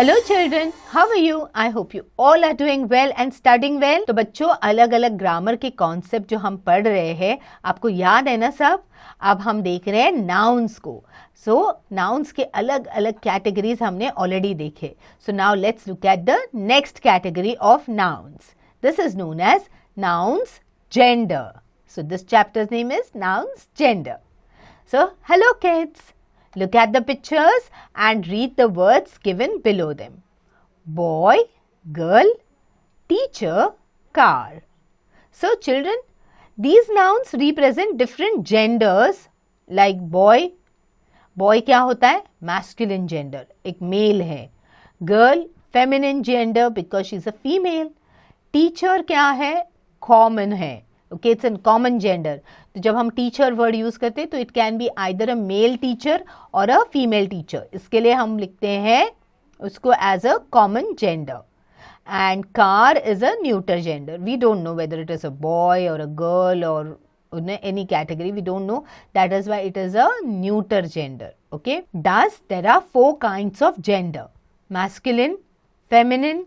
Hello children, how are you? I hope you all are doing well and studying well. तो बच्चों अलग अलग grammar के concept जो हम पढ़ रहे हैं आपको याद है ना सब? अब हम देख रहे हैं नाउन्स को. सो नाउन्स के अलग अलग कैटेगरीज हमने ऑलरेडी देखे. So now let's look at the next category of nouns. This is known as nouns gender. So this chapter's name is nouns gender. So hello kids. Look at the pictures and read the words given below them. Boy, girl, teacher, car. So children, these nouns represent different genders like boy. Boy क्या होता है? Masculine gender, एक male है. Girl, feminine gender because she's a female. Teacher क्या है? Common है. Okay, it's in common gender. तो जब हम टीचर वर्ड यूज करते हैं तो it can be either a male teacher और अ फीमेल टीचर. इसके लिए हम लिखते हैं उसको as a common gender. And car is a neuter gender. We don't know whether it is a boy or a girl or any category. We don't know. That is why it is a neuter gender. Okay. Thus, there are 4 kinds of gender: masculine, feminine,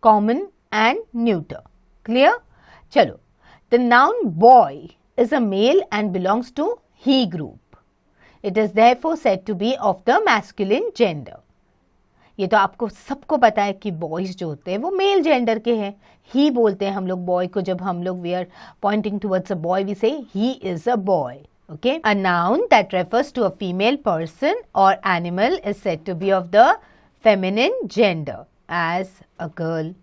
common, and neuter. Clear? चलो. The noun boy is a male and belongs to he group. It is therefore said to be of the masculine gender. ये तो आपको सबको पता है कि boys जो होते हैं वो मेल जेंडर के हैं. ही बोलते हैं हम लोग बॉय को. जब हम लोग we are pointing towards a boy we say he is a boy. Okay, a noun that refers to a female person or animal is said to be of the feminine gender, as a girl,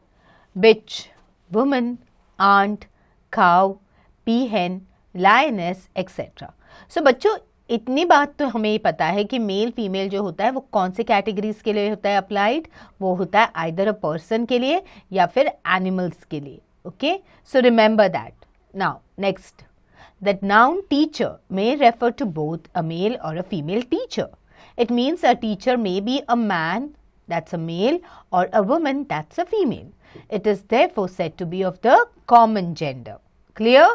bitch, woman, aunt, cow, peahen, lioness, etc. So बच्चों इतनी बात तो हमें ही पता है कि male female जो होता है वो कौन से कैटेगरीज के लिए होता है अप्लाइड. वो होता है आइदर अ पर्सन के लिए या फिर एनिमल्स के लिए. Okay, so remember that. Now next, that noun teacher may refer to both a male और a female teacher. It means a teacher may be a man, that's a male, or a woman, that's a female. It is therefore said to be of the common gender. Clear?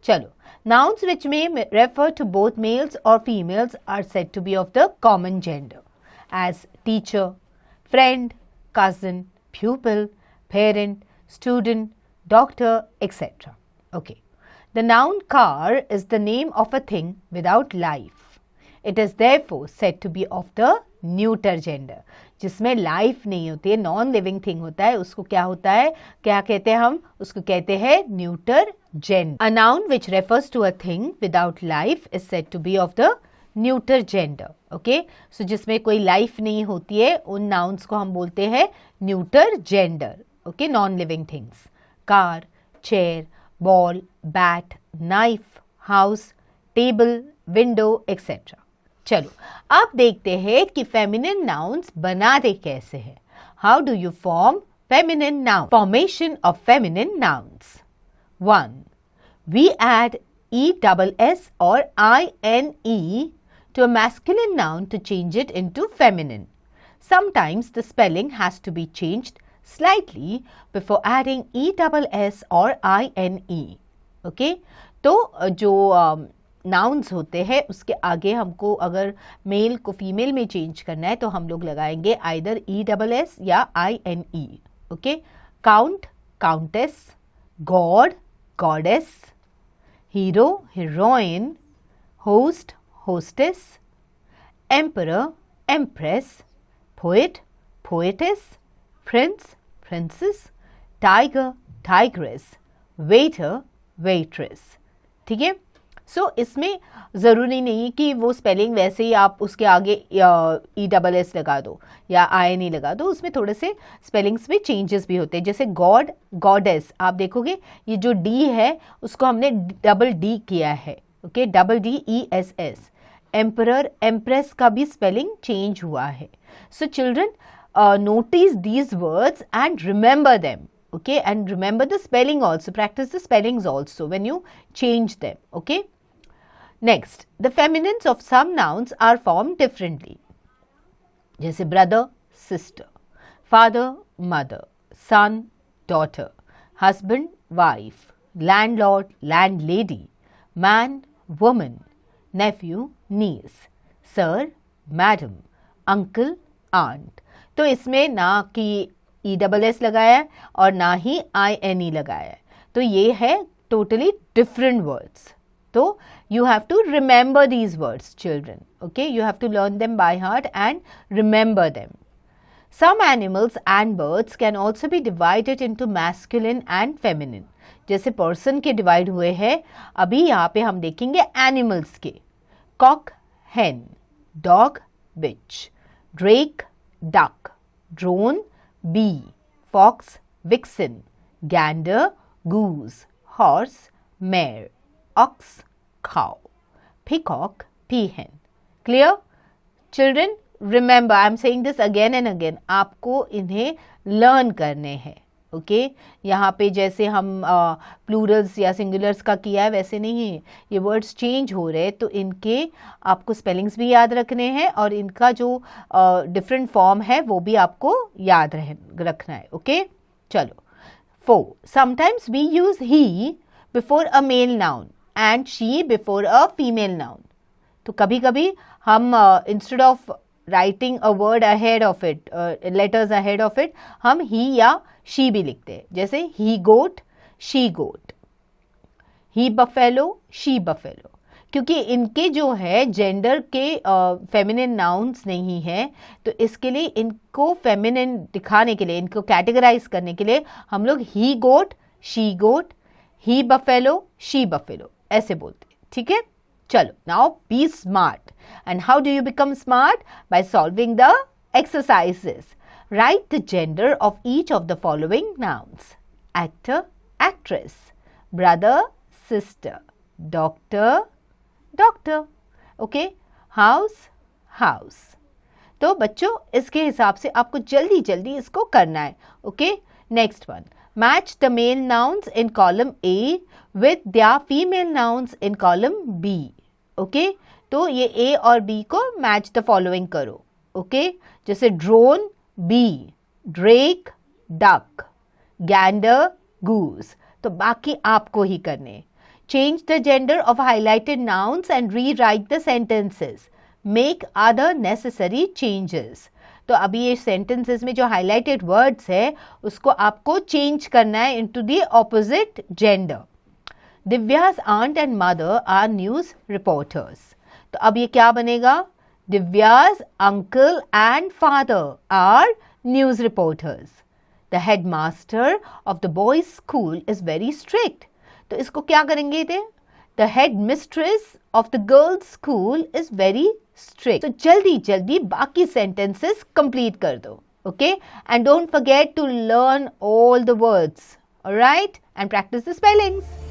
Chalo. Nouns which may refer to both males or females are said to be of the common gender, as teacher, friend, cousin, pupil, parent, student, doctor, etc. Okay. The noun car is the name of a thing without life. It is therefore said to be of the neuter gender. जिसमें life नहीं होती है, non living thing होता है, उसको क्या होता है, क्या कहते हैं हम, उसको कहते हैं neuter gender. A noun which refers to a thing without life is said to be of the neuter gender. Okay, so जिसमें कोई लाइफ नहीं होती है उन नाउन्स को हम बोलते हैं neuter gender. Okay, non living things. Car, chair, ball, bat, knife, house, table, window, etcetera. चलो अब देखते हैं कि फेमिनिन नाउन्स बनाते कैसे हैं. How do you form feminine noun? Formation of feminine nouns. 1. We add ESS or INE to a masculine noun to change it into feminine. Sometimes the spelling has to be changed slightly before adding ESS or INE. Okay? तो जो nouns होते हैं उसके आगे हमको अगर mail को female में चेंज करना है तो हम लोग लगाएंगे आइदर ESS या INE. Okay, count, countess, God, goddess, hero, heroine, host, hostess, emperor, empress, poet, poetess, Prince, princess, tiger, tigress, waiter, waitress. ठीक है. सो इसमें ज़रूरी नहीं कि वो स्पेलिंग वैसे ही आप उसके आगे ESS लगा दो या INE लगा दो. उसमें थोड़े से स्पेलिंग्स में चेंजेस भी होते हैं. जैसे गॉड, गॉडेस, आप देखोगे ये जो D है उसको हमने डबल D किया है. Okay, double DESS. Emperor, empress का भी स्पेलिंग चेंज हुआ है. So children, notice these words and remember them. Okay, and remember the spelling also. Practice the spellings also when you change them. Okay. Next, the feminines of some nouns are formed differently. जैसे brother, sister, father, mother, son, daughter, husband, wife, landlord, landlady, man, woman, nephew, niece, sir, madam, uncle, aunt. तो इसमें ना कि ESS लगाया है और ना ही INE लगाया है, तो ये है totally different words. So you have to remember these words, children. Okay, you have to learn them by heart and remember them. Some animals and birds can also be divided into masculine and feminine. जैसे person के divide हुए हैं, अभी यहाँ पे हम देखेंगे animals के. Cock, hen, dog, bitch, drake, duck, drone, bee, fox, vixen, gander, goose, horse, mare, ox, cow, peacock, peahen. Clear? Children, remember, I am saying this again and again. आपको इन्हें learn करने हैं. ओके यहाँ पे जैसे हम Plurals या singulars का किया है वैसे नहीं है, ये वर्ड्स चेंज हो रहे हैं, तो इनके आपको स्पेलिंग्स भी याद रखने हैं और इनका जो डिफरेंट फॉर्म है वो भी आपको याद रखना है. ओके चलो. 4. Sometimes we use he before a male noun and she before a female noun. तो कभी कभी हम instead of writing a word ahead of it, letters ahead of it, हम he या she भी लिखते हैं. जैसे he goat, she goat, he buffalo, she buffalo. क्योंकि इनके जो है जेंडर के फेमिनिन नाउन्स नहीं है, तो इसके लिए इनको फेमिनिन दिखाने के लिए, इनको कैटेगराइज करने के लिए हम लोग he goat, she goat, he buffalo, she buffalo ऐसे बोलते हैं. ठीक है. चलो, now be smart. And how do you become smart? By solving the exercises. Write the gender of each of the following nouns. Actor, actress, brother, sister, doctor, doctor. Okay. House, house. तो बच्चों इसके हिसाब से आपको जल्दी जल्दी इसको करना है. Okay. Next one. Match the male nouns in column A with their female nouns in column B. Okay. तो ये ए और बी को मैच द फॉलोइंग करो. ओके. जैसे drone, bee, drake, duck, gander, goose. तो बाकी आपको ही करने. Change the gender of highlighted nouns and rewrite the sentences. Make other necessary changes. तो अभी ये sentences में जो highlighted words है उसको आपको change करना है into the opposite gender. Divya's aunt and mother are news reporters. तो अब ये क्या बनेगा? Divya's uncle and father are news reporters. The headmaster of the boys' school is very strict. तो इसको क्या करेंगे थे? The headmistress of the girls' school is very strict. तो जल्दी जल्दी बाकी sentences complete कर दो. Okay? And don't forget to learn all the words. Alright? And practice the spellings.